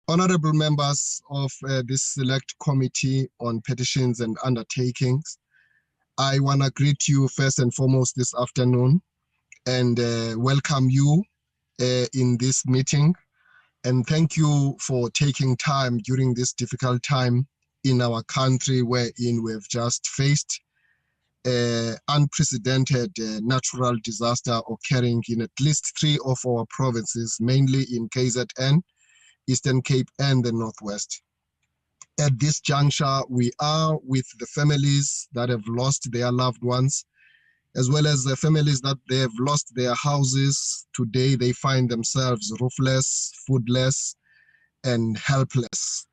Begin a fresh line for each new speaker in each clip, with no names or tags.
Honorable members of this Select Committee on Petitions and Undertakings, I want to greet you first and foremost this afternoon and welcome you in this meeting. And thank you for taking time during this difficult time in our country wherein we've just faced unprecedented natural disaster occurring in at least 3 of our provinces, mainly in KZN, Eastern Cape, and the Northwest. At this juncture, we are with the families that have lost their loved ones, as well as the families that they have lost their houses. Today, they find themselves roofless, foodless, and helpless.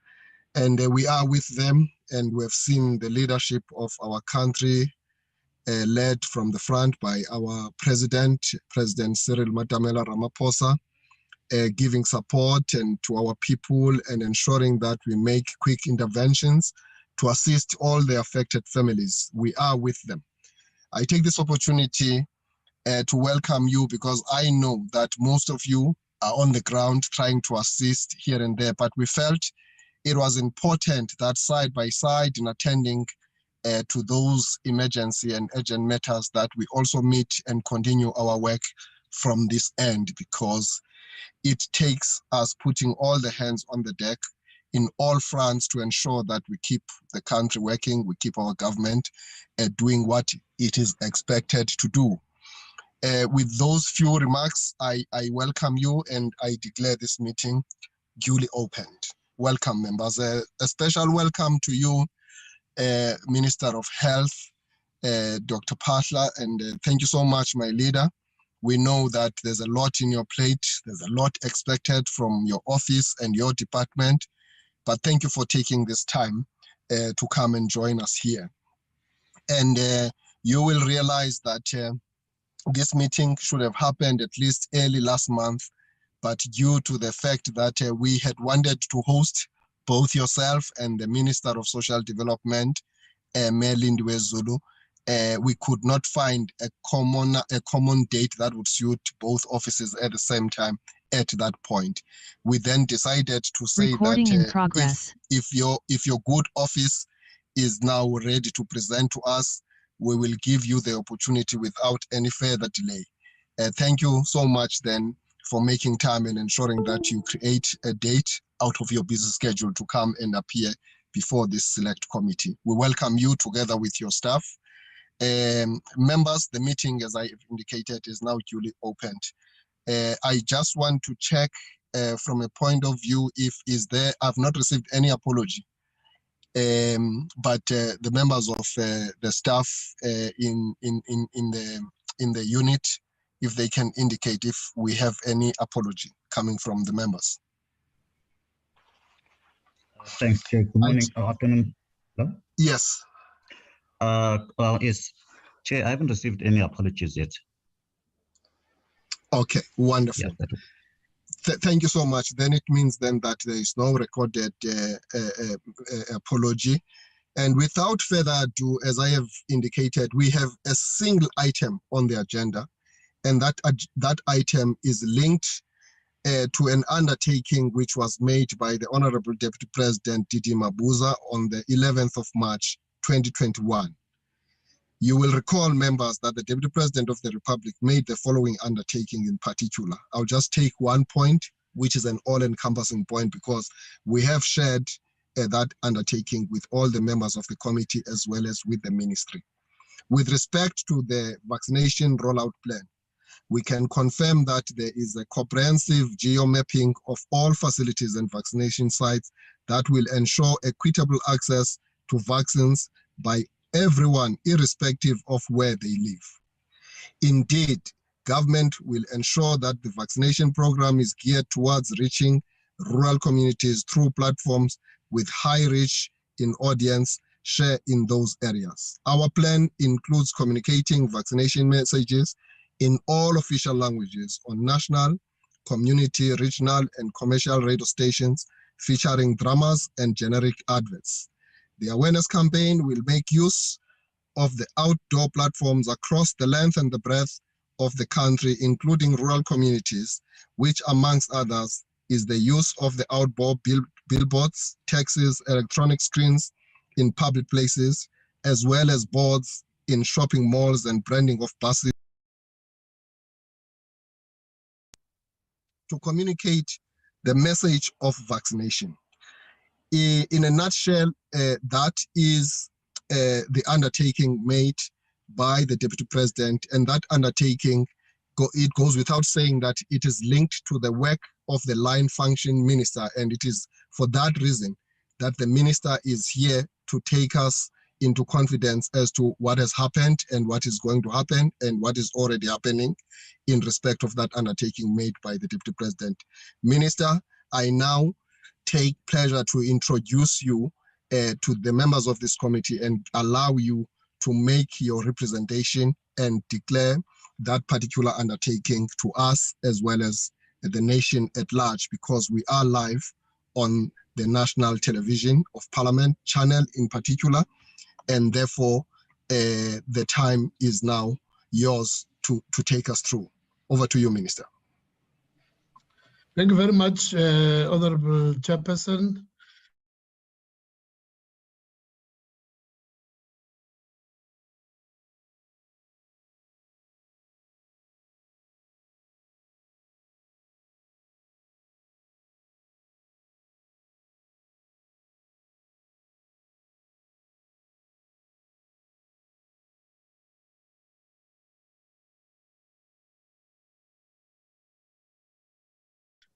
And we are with them, and we have seen the leadership of our country led from the front by our President Cyril Matamela Ramaphosa, giving support and to our people and ensuring that we make quick interventions to assist all the affected families. We are with them. I take this opportunity to welcome you because I know that most of you are on the ground trying to assist here and there, but we felt it was important that side by side in attending to those emergency and urgent matters that we also meet and continue our work from this end, because it takes us putting all the hands on the deck in all fronts to ensure that we keep the country working, we keep our government doing what it is expected to do. With those few remarks, I welcome you and I declare this meeting duly opened. Welcome, members. A special welcome to you, Minister of Health, Dr. Patla, and thank you so much, my leader. We know that there's a lot in your plate, there's a lot expected from your office and your department, but thank you for taking this time to come and join us here. And you will realize that this meeting should have happened at least early last month, but due to the fact that we had wanted to host both yourself and the Minister of Social Development, Melindwe Zulu, we could not find a common date that would suit both offices at the same time at that point. We then decided to say that if your good office is now ready to present to us, we will give you the opportunity without any further delay. Thank you so much then for making time and ensuring that you create a date out of your busy schedule to come and appear before this select committee. We welcome you together with your staff. Members, the meeting, as I indicated, is now duly opened. I just want to check from a point of view I've not received any apology, but the members of the staff in the unit, if they can indicate if we have any apology coming from the members.
Thanks, Chair. Good morning, afternoon. Hello?
Yes.
Well, yes, Chair, I haven't received any apologies yet.
Okay, wonderful. Yeah, thank you so much. Then it means then that there is no recorded apology. And without further ado, as I have indicated, we have a single item on the agenda, and that item is linked to an undertaking which was made by the Honorable Deputy President Didi Mabuza on the 11th of March 2021. You will recall, members, that the Deputy President of the Republic made the following undertaking in particular. I'll just take one point, which is an all-encompassing point, because we have shared that undertaking with all the members of the committee as well as with the ministry. With respect to the vaccination rollout plan, we can confirm that there is a comprehensive geo-mapping of all facilities and vaccination sites that will ensure equitable access to vaccines by everyone, irrespective of where they live. Indeed, government will ensure that the vaccination program is geared towards reaching rural communities through platforms with high reach in audience share in those areas. Our plan includes communicating vaccination messages in all official languages on national, community, regional, and commercial radio stations, featuring dramas and generic adverts. The awareness campaign will make use of the outdoor platforms across the length and the breadth of the country, including rural communities, which amongst others is the use of the outdoor billboards, taxis, electronic screens in public places, as well as boards in shopping malls and branding of buses to communicate the message of vaccination. In a nutshell, that is the undertaking made by the Deputy President, and that undertaking, it goes without saying that it is linked to the work of the line function minister, and it is for that reason that the minister is here to take us into confidence as to what has happened and what is going to happen and what is already happening in respect of that undertaking made by the Deputy President. Minister, I now take pleasure to introduce you to the members of this committee and allow you to make your representation and declare that particular undertaking to us as well as the nation at large, because we are live on the national television of Parliament channel in particular, and therefore the time is now yours to take us through. Over to you, Minister.
Thank you very much, Honorable Chairperson.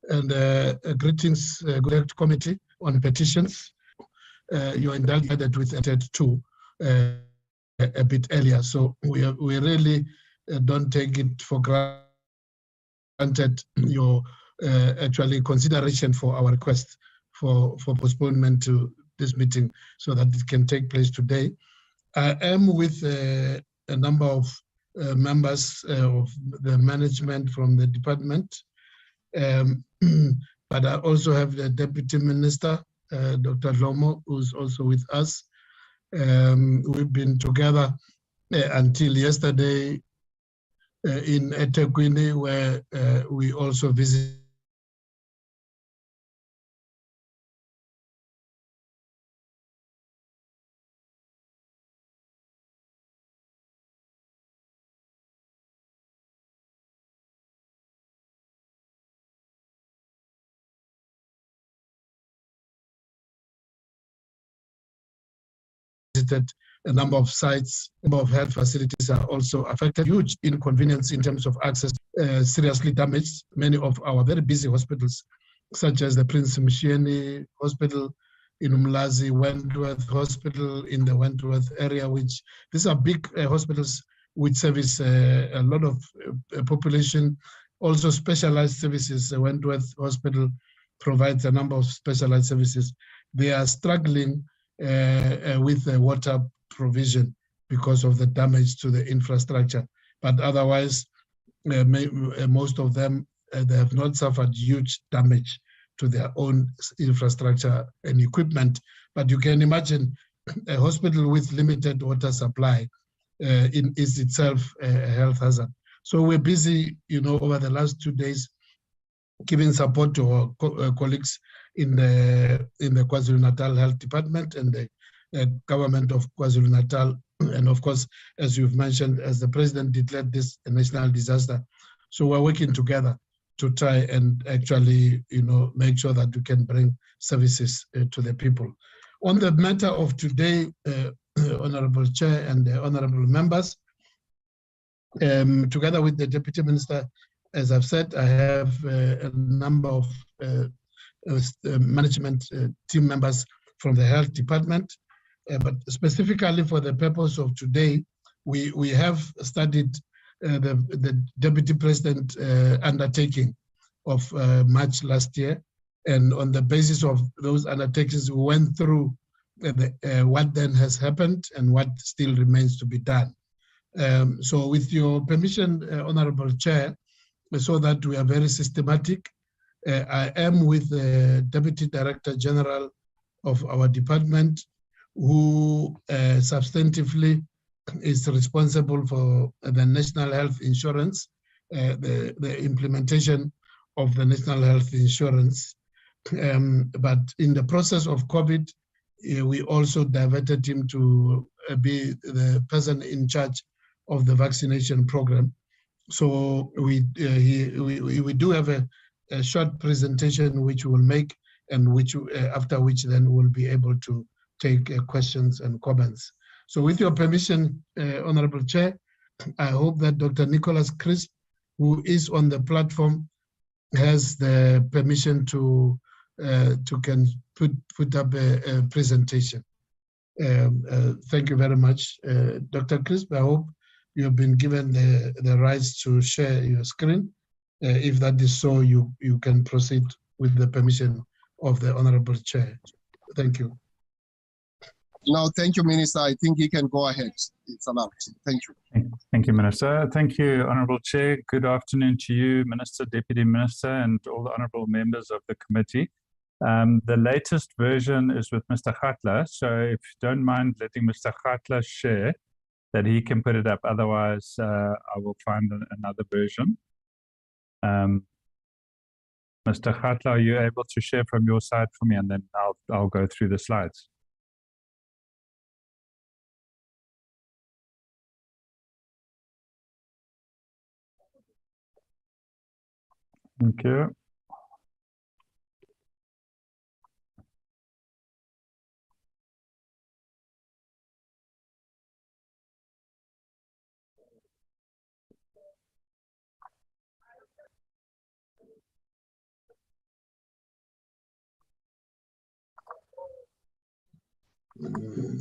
And greetings, Good Committee on Petitions. You are indulged with attended to a bit earlier, so we really don't take it for granted your actually consideration for our request for postponement to this meeting so that it can take place today. I am with a number of members of the management from the department. But I also have the Deputy Minister, Dr. Lomo, who's also with us. We've been together until yesterday in eThekwini, where we also visited a number of sites. A number of health facilities are also affected. Huge inconvenience in terms of access, seriously damaged. Many of our very busy hospitals, such as the Prince Mshini Hospital in Umlazi, Wentworth Hospital in the Wentworth area, which these are big hospitals which service a lot of population. Also specialized services. Wentworth Hospital provides a number of specialized services. They are struggling with the water provision because of the damage to the infrastructure. But otherwise, most of them, they have not suffered huge damage to their own infrastructure and equipment. But you can imagine a hospital with limited water supply is itself a health hazard. So we're busy, over the last 2 days, giving support to our colleagues in the KwaZulu-Natal Health Department and the government of KwaZulu-Natal. And of course, as you've mentioned, as the president declared this a national disaster. So we're working together to try and actually, make sure that we can bring services to the people. On the matter of today, Honorable Chair and the honorable members, together with the Deputy Minister, as I've said, I have a number of management team members from the health department, but specifically for the purpose of today, we have studied the Deputy President undertaking of March last year, and on the basis of those undertakings, we went through what then has happened and what still remains to be done. So with your permission, Honorable Chair, so that we are very systematic, I am with the Deputy Director General of our department, who substantively is responsible for the National Health Insurance, the implementation of the National Health Insurance. But in the process of COVID, we also diverted him to be the person in charge of the vaccination program. So we do have a short presentation which we'll make, and which after which then we'll be able to take questions and comments. So with your permission, Honorable Chair, I hope that Dr. Nicholas Crisp, who is on the platform, has the permission to can put up a presentation. Thank you very much, Dr. Crisp. I hope you have been given the rights to share your screen. If that is so, you can proceed with the permission of the Honorable Chair. Thank you.
No, thank you, Minister. I think he can go ahead. It's allowed. Thank you.
Thank you, Minister. Thank you, Honourable Chair. Good afternoon to you, Minister, Deputy Minister, and all the honourable members of the committee. The latest version is with Mr. Khatla, so if you don't mind letting Mr. Khatla share, that he can put it up. Otherwise, I will find another version. Mr. Khatla, are you able to share from your side for me, and then I'll go through the slides. Thank you.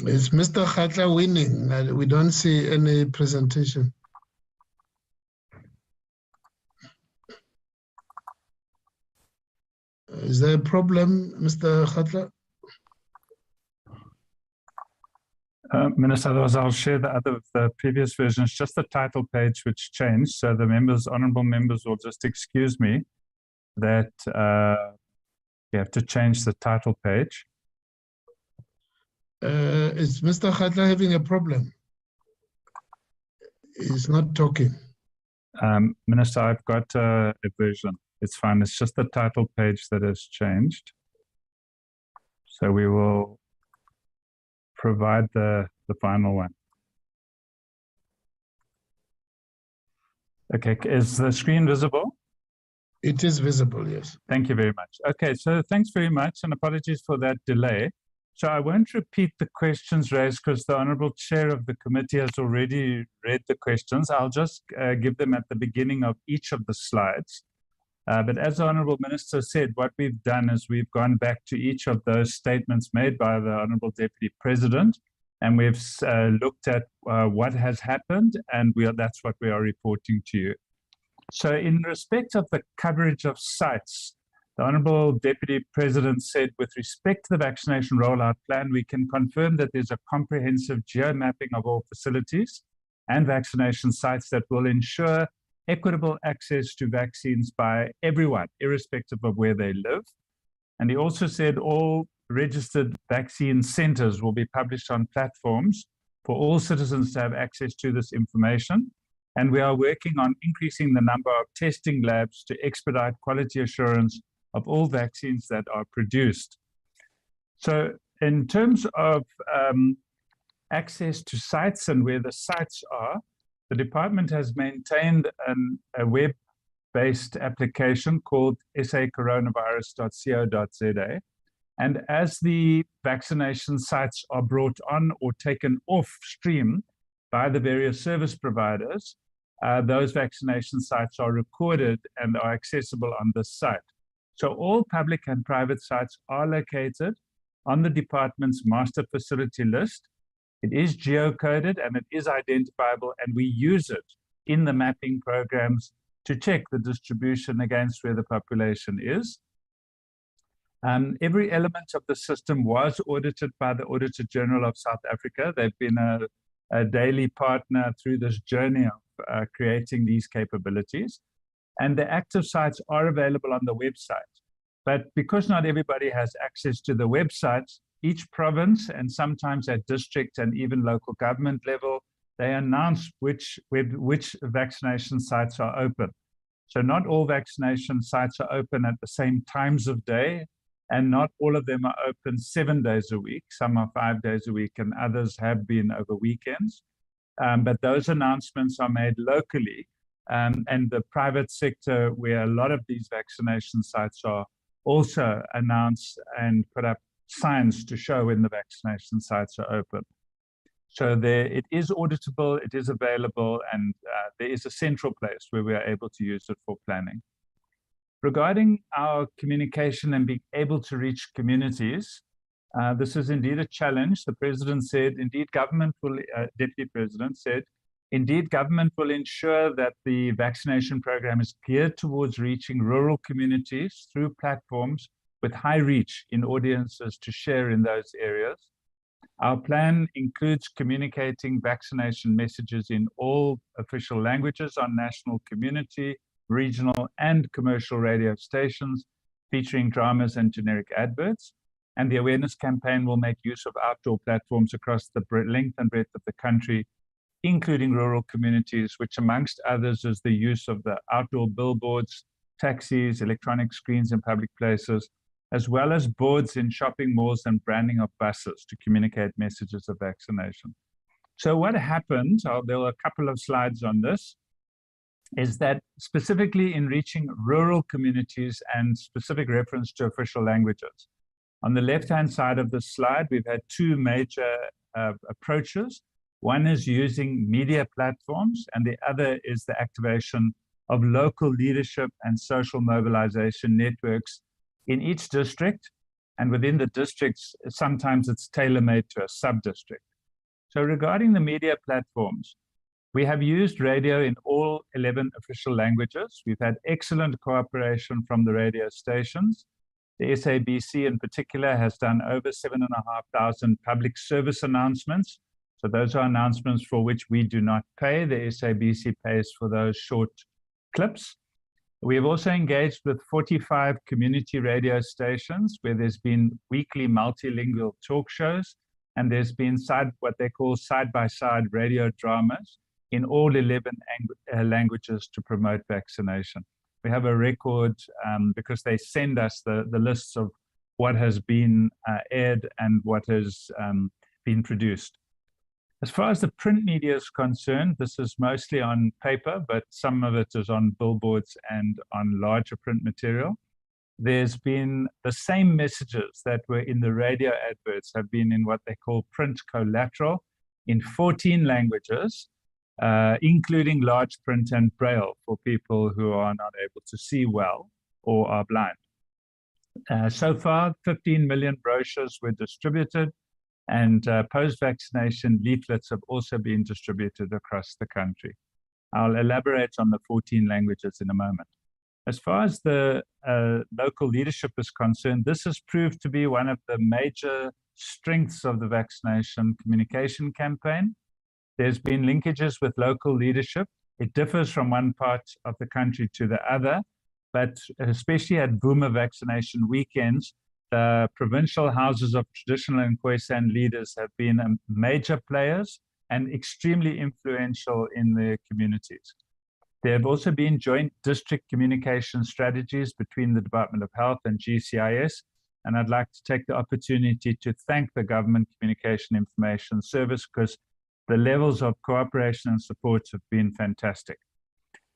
Is Mr. Khatla winning? We don't see any presentation. Is there a problem, Mr. Khatla?
Minister, I'll share the previous versions, just the title page which changed. So the members, honourable members, will just excuse me that you have to change the title page.
Is Mr. Khatla having a problem? He's not talking.
Minister, I've got a version. It's fine. It's just the title page that has changed. So we will provide the final one. Okay, is the screen visible?
It is visible, yes.
Thank you very much. Okay, so thanks very much, and apologies for that delay. So I won't repeat the questions raised because the Honourable Chair of the committee has already read the questions. I'll just give them at the beginning of each of the slides. But as the Honourable Minister said, what we've done is we've gone back to each of those statements made by the Honourable Deputy President, and we've looked at what has happened, and that's what we are reporting to you. So in respect of the coverage of sites, the Honourable Deputy President said, with respect to the vaccination rollout plan, we can confirm that there's a comprehensive geo-mapping of all facilities and vaccination sites that will ensure equitable access to vaccines by everyone, irrespective of where they live. And he also said all registered vaccine centres will be published on platforms for all citizens to have access to this information. And we are working on increasing the number of testing labs to expedite quality assurance of all vaccines that are produced. So in terms of access to sites and where the sites are, the department has maintained a web-based application called sacoronavirus.co.za. And as the vaccination sites are brought on or taken off stream by the various service providers, those vaccination sites are recorded and are accessible on this site. So all public and private sites are located on the department's master facility list. It is geocoded and it is identifiable, and we use it in the mapping programs to check the distribution against where the population is. Every element of the system was audited by the Auditor General of South Africa. They've been a daily partner through this journey of creating these capabilities. And the active sites are available on the website. But because not everybody has access to the website, each province and sometimes at district and even local government level, they announce which vaccination sites are open. So not all vaccination sites are open at the same times of day, and not all of them are open 7 days a week. Some are 5 days a week, and others have been over weekends. But those announcements are made locally, and the private sector, where a lot of these vaccination sites are, also announce and put up signs to show when the vaccination sites are open. So it is auditable, it is available, and there is a central place where we are able to use it for planning. Regarding our communication and being able to reach communities, this is indeed a challenge. The President said, indeed, government will, Deputy President said, indeed, government will ensure that the vaccination program is geared towards reaching rural communities through platforms with high reach in audiences to share in those areas. Our plan includes communicating vaccination messages in all official languages on national, community, regional, and commercial radio stations, featuring dramas and generic adverts. And the awareness campaign will make use of outdoor platforms across the length and breadth of the country, including rural communities, which amongst others is the use of the outdoor billboards, taxis, electronic screens in public places, as well as boards in shopping malls and branding of buses to communicate messages of vaccination. So what happened, there were a couple of slides on this, is that specifically in reaching rural communities and specific reference to official languages. On the left-hand side of the slide, we've had two major approaches. One is using media platforms, and the other is the activation of local leadership and social mobilization networks in each district, and within the districts, sometimes it's tailor-made to a sub-district. So regarding the media platforms, we have used radio in all 11 official languages. We've had excellent cooperation from the radio stations. The SABC in particular has done over 7,500 public service announcements. So those are announcements for which we do not pay. The SABC pays for those short clips. We have also engaged with 45 community radio stations where there's been weekly multilingual talk shows, and there's been what they call side-by-side radio dramas in all 11 languages to promote vaccination. We have a record because they send us the lists of what has been aired and what has been produced. As far as the print media is concerned, this is mostly on paper, but some of it is on billboards and on larger print material. There's been the same messages that were in the radio adverts have been in what they call print collateral in 14 languages, including large print and braille for people who are not able to see well or are blind. So far, 15 million brochures were distributed, and post-vaccination leaflets have also been distributed across the country. I'll elaborate on the 14 languages in a moment. As far as the local leadership is concerned, this has proved to be one of the major strengths of the vaccination communication campaign. There's been linkages with local leadership. It differs from one part of the country to the other, but especially at boomer vaccination weekends, the provincial houses of traditional and Khoisan leaders have been major players and extremely influential in their communities. There have also been joint district communication strategies between the Department of Health and GCIS, and I'd like to take the opportunity to thank the Government Communication Information Service because the levels of cooperation and support have been fantastic.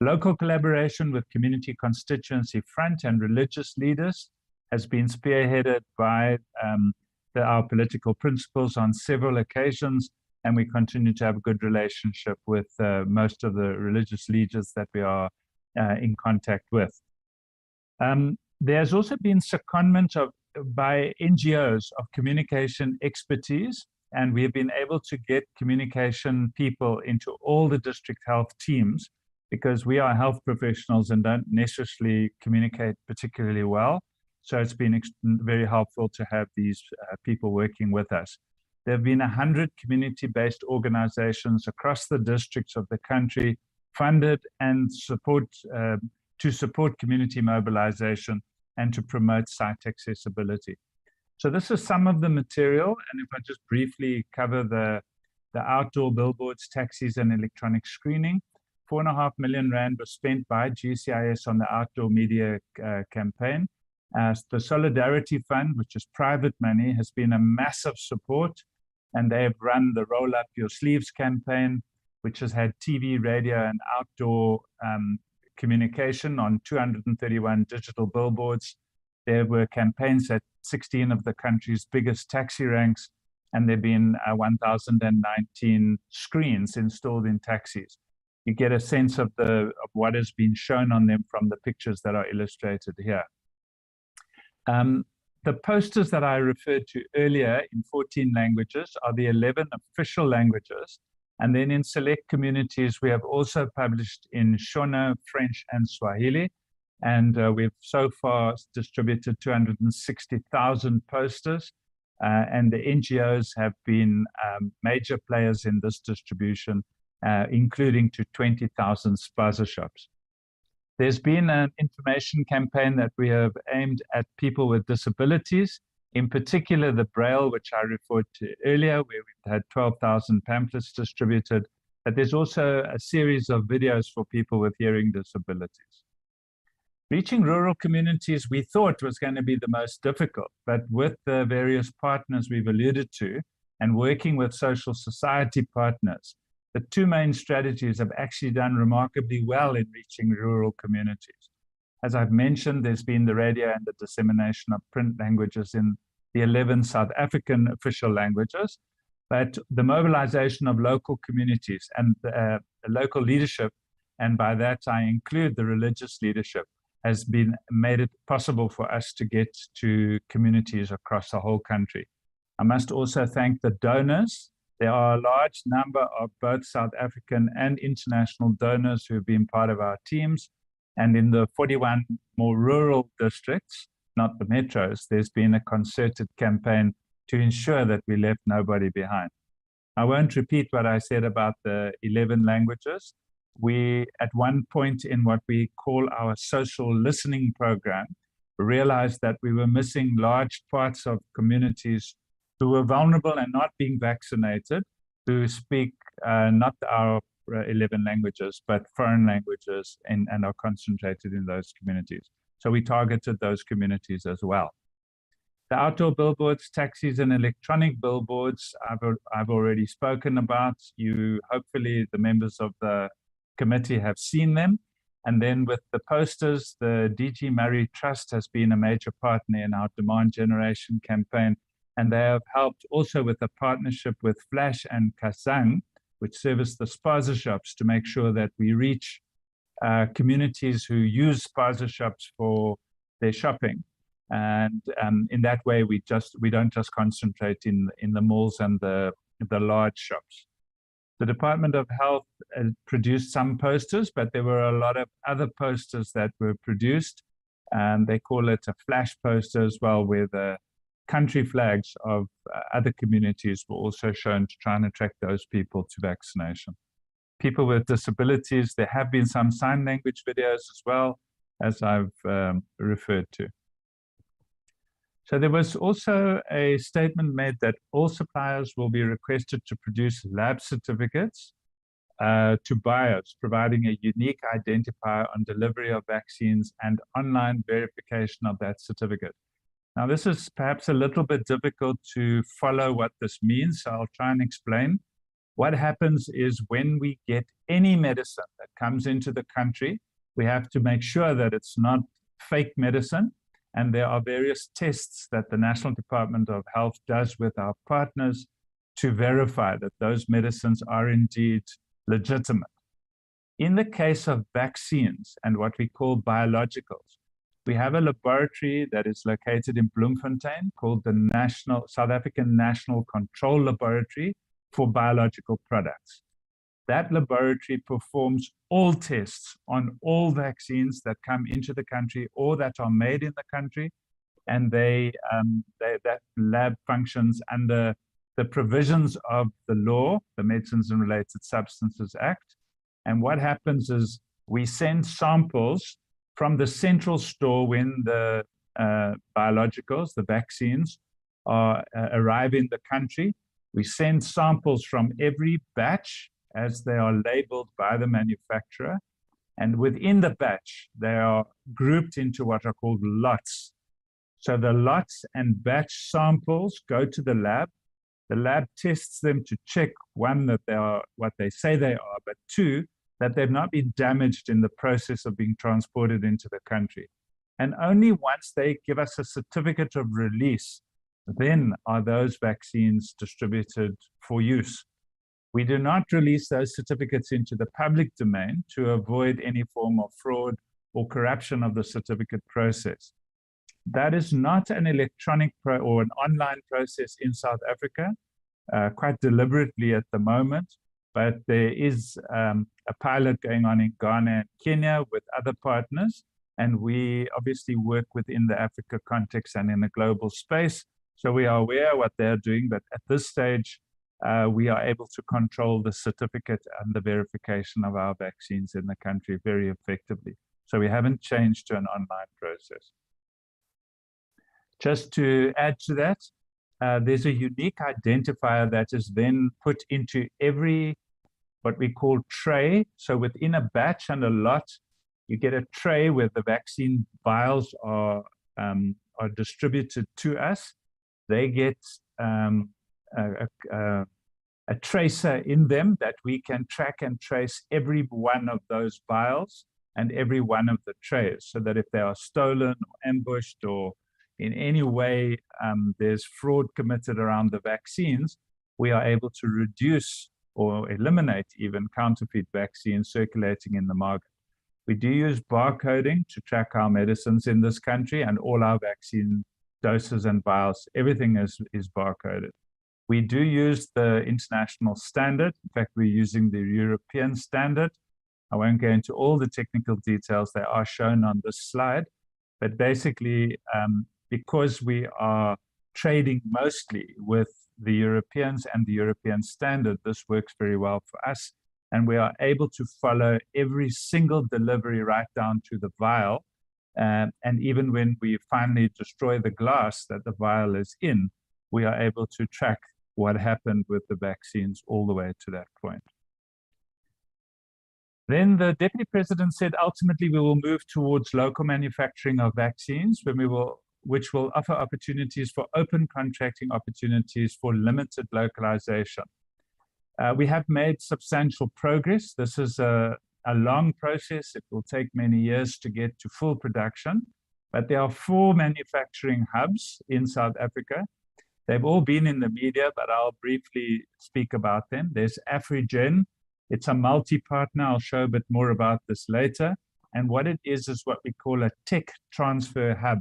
Local collaboration with community constituency front and religious leaders has been spearheaded by our political principals on several occasions, and we continue to have a good relationship with most of the religious leaders that we are in contact with. There's also been secondment by NGOs of communication expertise, and we have been able to get communication people into all the district health teams because we are health professionals and don't necessarily communicate particularly well. So it's been very helpful to have these people working with us. There have been 100 community-based organizations across the districts of the country funded and to support community mobilization and to promote site accessibility. So this is some of the material, and if I just briefly cover the outdoor billboards, taxis, and electronic screening. 4.5 million rand was spent by GCIS on the outdoor media campaign. The Solidarity Fund, which is private money, has been a massive support, and they have run the Roll Up Your Sleeves campaign, which has had TV, radio, and outdoor communication on 231 digital billboards. There were campaigns at 16 of the country's biggest taxi ranks, and there have been 1,019 screens installed in taxis. You get a sense of what has been shown on them from the pictures that are illustrated here. The posters that I referred to earlier in 14 languages are the 11 official languages. And then in select communities, we have also published in Shona, French, and Swahili. And we've so far distributed 260,000 posters. And the NGOs have been major players in this distribution, including to 20,000 spaza shops. There's been an information campaign that we have aimed at people with disabilities, in particular the Braille, which I referred to earlier, where we've had 12,000 pamphlets distributed. But there's also a series of videos for people with hearing disabilities. Reaching rural communities, we thought, was going to be the most difficult, but with the various partners we've alluded to and working with social society partners, the two main strategies have actually done remarkably well in reaching rural communities. As I've mentioned, there's been the radio and the dissemination of print languages in the 11 South African official languages, but the mobilization of local communities and the local leadership, and by that I include the religious leadership, has made it possible for us to get to communities across the whole country. I must also thank the donors. There are a large number of both South African and international donors who have been part of our teams. And in the 41 more rural districts, not the metros, there's been a concerted campaign to ensure that we left nobody behind. I won't repeat what I said about the 11 languages. We, at one point in what we call our social listening program, realized that we were missing large parts of communities who were vulnerable and not being vaccinated, who speak not our 11 languages, but foreign languages and are concentrated in those communities. So we targeted those communities as well. The outdoor billboards, taxis, and electronic billboards, I've already spoken about. Hopefully the members of the committee have seen them. And then with the posters, the DG Murray Trust has been a major partner in our demand generation campaign. And they have helped also with a partnership with Flash and Kazang, which service the spaza shops, to make sure that we reach communities who use spaza shops for their shopping. And in that way, we don't just concentrate in the malls and the large shops. The Department of Health produced some posters, but there were a lot of other posters that were produced. And they call it a flash poster as well, where the country flags of other communities were also shown to try and attract those people to vaccination. People with disabilities, there have been some sign language videos as well, as I've referred to. So there was also a statement made that all suppliers will be requested to produce lab certificates to buyers, providing a unique identifier on delivery of vaccines and online verification of that certificate. Now, this is perhaps a little bit difficult to follow what this means, so I'll try and explain. What happens is when we get any medicine that comes into the country, we have to make sure that it's not fake medicine. And there are various tests that the National Department of Health does with our partners to verify that those medicines are indeed legitimate. In the case of vaccines and what we call biologicals, we have a laboratory that is located in Bloemfontein called the South African National Control Laboratory for Biological Products. That laboratory performs all tests on all vaccines that come into the country or that are made in the country, and that lab functions under the provisions of the law, the Medicines and Related Substances Act. And what happens is we send samples from the central store when the biologicals, the vaccines, arrive in the country. We send samples from every batch as they are labeled by the manufacturer. And within the batch, they are grouped into what are called lots. So the lots and batch samples go to the lab. The lab tests them to check, one, that they are what they say they are, but two, that they've not been damaged in the process of being transported into the country. And only once they give us a certificate of release, then are those vaccines distributed for use. We do not release those certificates into the public domain to avoid any form of fraud or corruption of the certificate process. That is not an electronic or an online process in South Africa, quite deliberately at the moment, but there is a pilot going on in Ghana and Kenya with other partners, and we obviously work within the Africa context and in a global space. So we are aware of what they're doing, but at this stage, we are able to control the certificate and the verification of our vaccines in the country very effectively. So we haven't changed to an online process. Just to add to that, there's a unique identifier that is then put into every what we call tray. So within a batch and a lot, you get a tray where the vaccine vials are distributed to us. They get a tracer in them that we can track and trace every one of those vials and every one of the trays, so that if they are stolen or ambushed or in any way there's fraud committed around the vaccines, we are able to reduce or eliminate even counterfeit vaccines circulating in the market. We do use barcoding to track our medicines in this country, and all our vaccine doses and vials, everything is barcoded. We do use the international standard. In fact, we're using the European standard. I won't go into all the technical details. They are shown on this slide. But basically, because we are trading mostly with the Europeans and the European standard, this works very well for us. And we are able to follow every single delivery right down to the vial. And even when we finally destroy the glass that the vial is in, we are able to track what happened with the vaccines all the way to that point. Then the Deputy President said, ultimately, we will move towards local manufacturing of vaccines, which will offer opportunities for open contracting opportunities for limited localization. We have made substantial progress. This is a long process. It will take many years to get to full production, but there are 4 manufacturing hubs in South Africa. They've all been in the media, but I'll briefly speak about them. There's Afrigen. It's a multi-partner. I'll show a bit more about this later. And what it is what we call a tech transfer hub.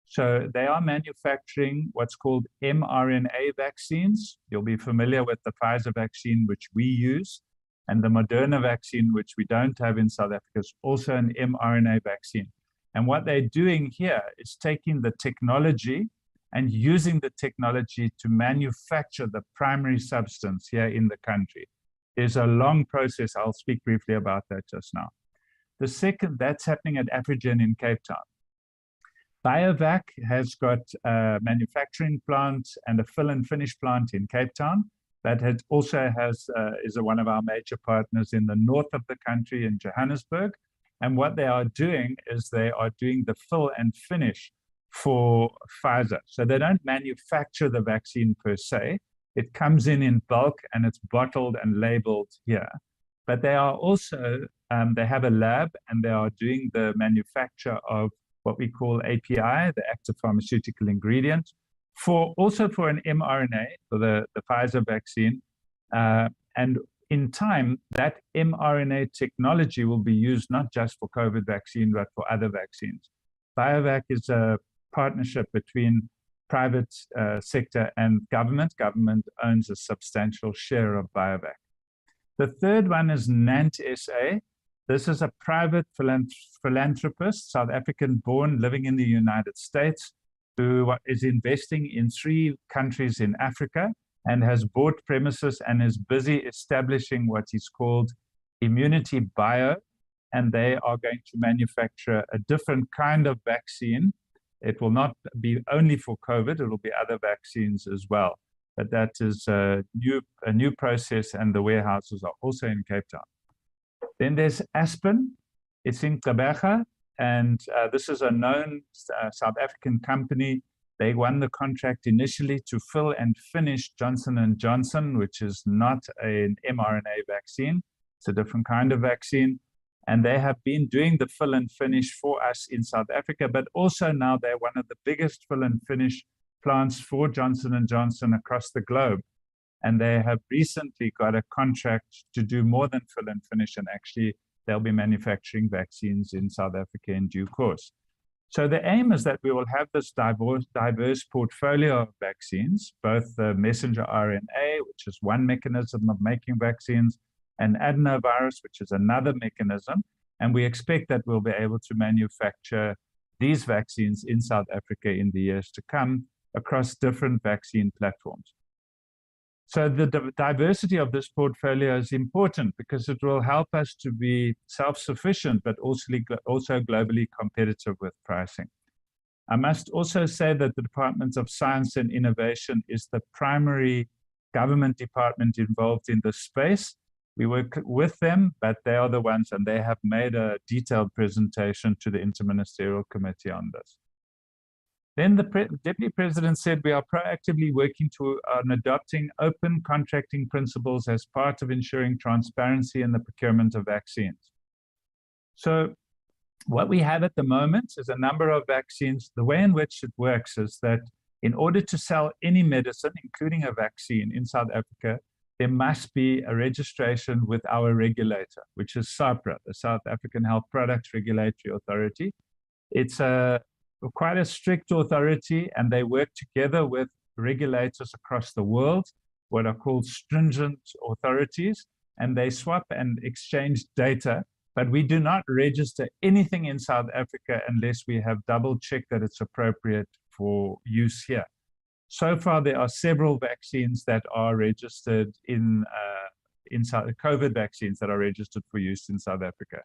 So they are manufacturing what's called mRNA vaccines. You'll be familiar with the Pfizer vaccine, which we use, and the Moderna vaccine, which we don't have in South Africa, is also an mRNA vaccine. And what they're doing here is taking the technology and using the technology to manufacture the primary substance here in the country. There's a long process. I'll speak briefly about that just now. The second, that's happening at Afrigen in Cape Town. BioVac has got a manufacturing plant and a fill and finish plant in Cape Town that is one of our major partners in the north of the country in Johannesburg. And what they are doing is they are doing the fill and finish for Pfizer. So they don't manufacture the vaccine per se. It comes in bulk and it's bottled and labeled here. But they are also, they have a lab and they are doing the manufacture of what we call API, the active pharmaceutical ingredient, also for an mRNA, for the Pfizer vaccine. And in time, that mRNA technology will be used not just for COVID vaccine, but for other vaccines. BioVac is a partnership between private sector and government. Government owns a substantial share of BioVac. The third one is NANT SA. This is a private philanthropist, South African born, living in the United States, who is investing in 3 countries in Africa and has bought premises and is busy establishing what is called Immunity Bio. And they are going to manufacture a different kind of vaccine. It will not be only for COVID, it will be other vaccines as well. but that is a new process, and the warehouses are also in Cape Town. Then there's Aspen. It's in Gqeberha, and this is a known South African company. They won the contract initially to fill and finish Johnson & Johnson, which is not an mRNA vaccine. It's a different kind of vaccine. And they have been doing the fill and finish for us in South Africa, but also now they're one of the biggest fill and finish plants for Johnson & Johnson across the globe. And they have recently got a contract to do more than fill and finish, and actually they'll be manufacturing vaccines in South Africa in due course. So the aim is that we will have this diverse portfolio of vaccines, both the messenger RNA, which is one mechanism of making vaccines, and adenovirus, which is another mechanism. And we expect that we'll be able to manufacture these vaccines in South Africa in the years to come across different vaccine platforms. So the diversity of this portfolio is important because it will help us to be self-sufficient, but also globally competitive with pricing. I must also say that the Department of Science and Innovation is the primary government department involved in this space. We work with them, but they are the ones, and they have made a detailed presentation to the Interministerial Committee on this. Then the Deputy President said we are proactively working on adopting open contracting principles as part of ensuring transparency in the procurement of vaccines. So what we have at the moment is a number of vaccines. The way in which it works is that in order to sell any medicine, including a vaccine in South Africa, there must be a registration with our regulator, which is SAHPRA, the South African Health Products Regulatory Authority. It's quite a strict authority, and they work together with regulators across the world, what are called stringent authorities, and they swap and exchange data. But we do not register anything in South Africa unless we have double-checked that it's appropriate for use here. So far, there are several vaccines that are registered COVID vaccines that are registered for use in South Africa.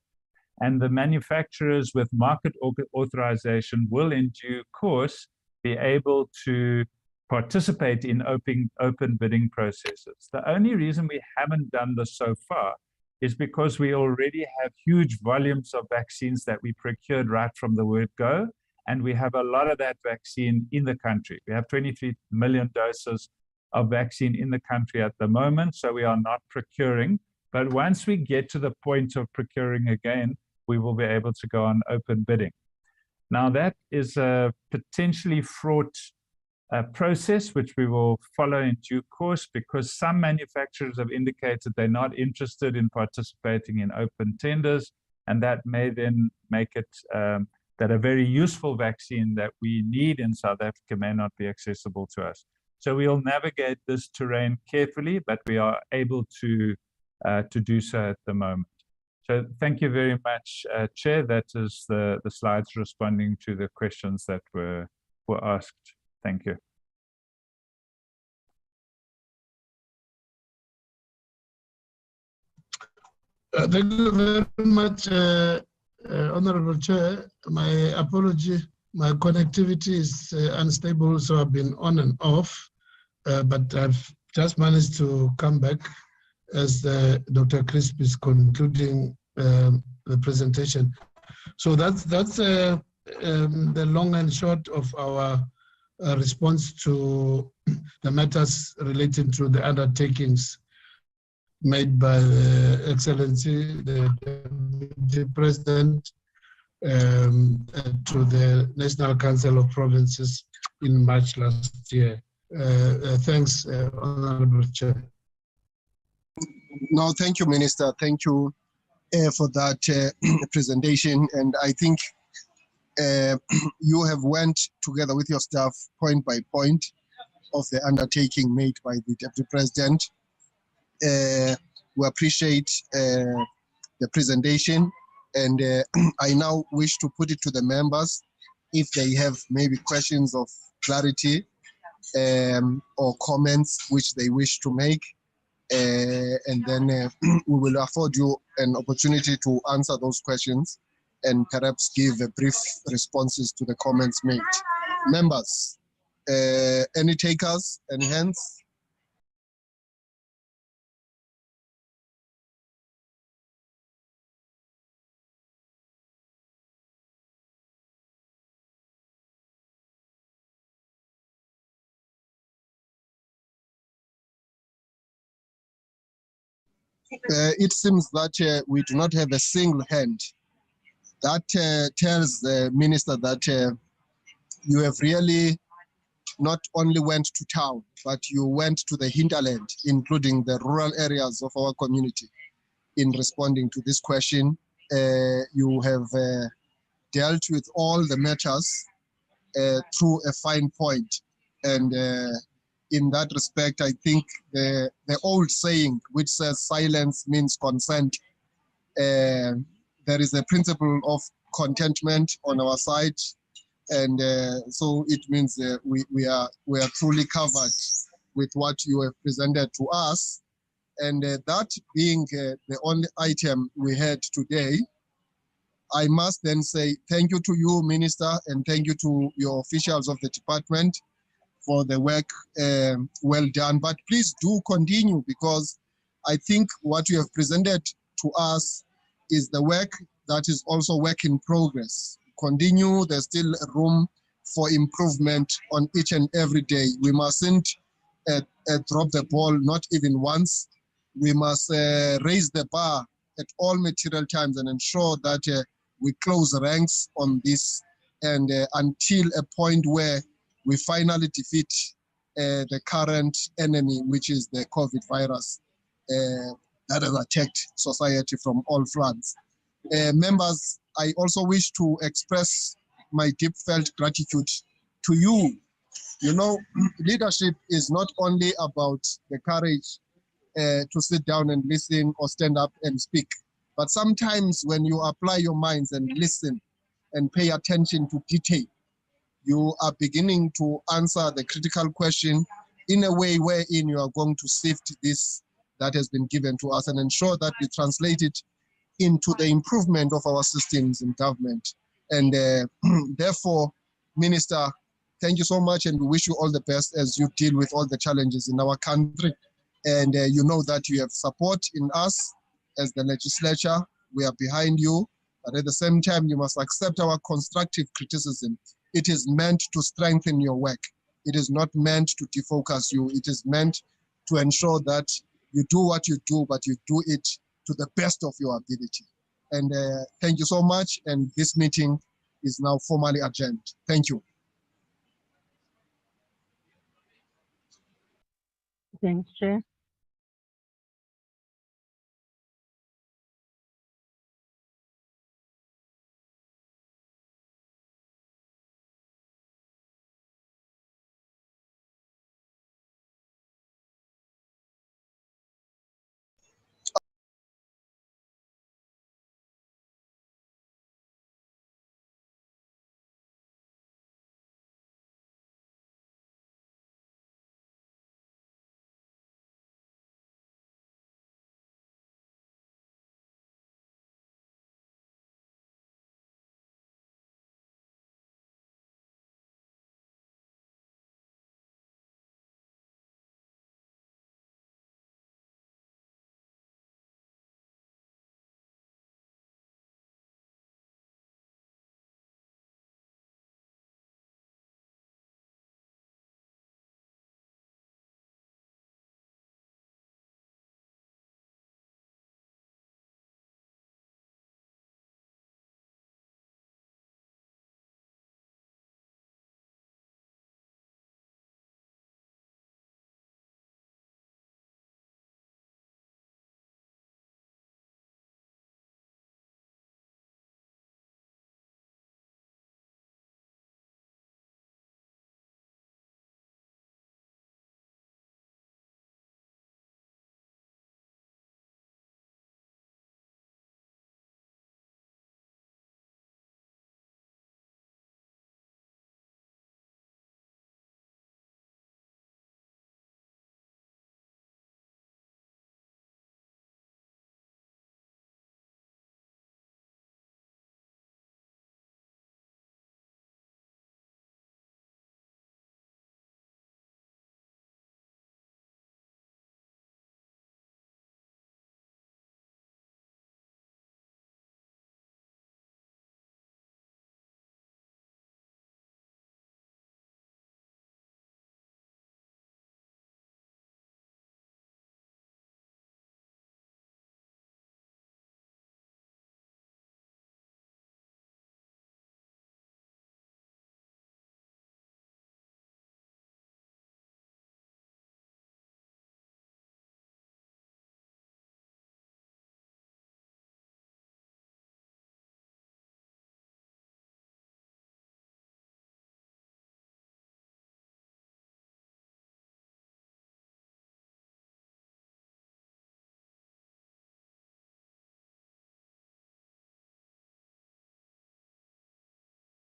And the manufacturers with market authorization will in due course be able to participate in open bidding processes. The only reason we haven't done this so far is because we already have huge volumes of vaccines that we procured right from the word go, and we have a lot of that vaccine in the country. We have 23 million doses of vaccine in the country at the moment, so we are not procuring. But once we get to the point of procuring again, we will be able to go on open bidding. Now that is a potentially fraught process, which we will follow in due course, because some manufacturers have indicated they're not interested in participating in open tenders, and that may then make it that a very useful vaccine that we need in South Africa may not be accessible to us. So we'll navigate this terrain carefully, but we are able to do so at the moment. So thank you very much, Chair. That is the slides responding to the questions that were asked. Thank you.
Thank you very much, Honorable Chair. My apology, my connectivity is unstable, so I've been on and off, but I've just managed to come back as Dr. Crisp is concluding the presentation. So that's the long and short of our response to the matters relating to the undertakings made by the Excellency, the Deputy President, to the National Council of Provinces in March last year. Thanks, Honorable Chair.
No, thank you, Minister. Thank you for that presentation. And I think you have went together with your staff point by point of the undertaking made by the Deputy President. We appreciate the presentation, and I now wish to put it to the members if they have maybe questions of clarity or comments which they wish to make. And then we will afford you an opportunity to answer those questions and perhaps give brief responses to the comments made. Members, any takers, any hands? It seems that we do not have a single hand. That tells the minister that you have really not only went to town, but you went to the hinterland, including the rural areas of our community. In responding to this question, you have dealt with all the matters through a fine point. And in that respect, I think the old saying, which says silence means consent, there is a principle of contentment on our side. And so it means we are truly covered with what you have presented to us. And that being the only item we had today, I must then say thank you to you, Minister, and thank you to your officials of the department for the work well done. But please do continue, because I think what you have presented to us is the work that is also work in progress. Continue, there's still room for improvement on each and every day. We mustn't drop the ball, not even once. We must raise the bar at all material times and ensure that we close ranks on this, and until a point where we finally defeat the current enemy, which is the COVID virus that has attacked society from all fronts. Members, I also wish to express my deep felt gratitude to you. You know, leadership is not only about the courage to sit down and listen or stand up and speak, but sometimes when you apply your minds and listen and pay attention to detail, you are beginning to answer the critical question in a way wherein you are going to sift this that has been given to us and ensure that we translate it into the improvement of our systems in government. And therefore, Minister, thank you so much, and we wish you all the best as you deal with all the challenges in our country. And you know that you have support in us as the legislature. We are behind you, but at the same time, you must accept our constructive criticism. It is meant to strengthen your work. It is not meant to defocus you. It is meant to ensure that you do what you do, but you do it to the best of your ability. And thank you so much. And this meeting is now formally adjourned. Thank you.
Thanks, Chair.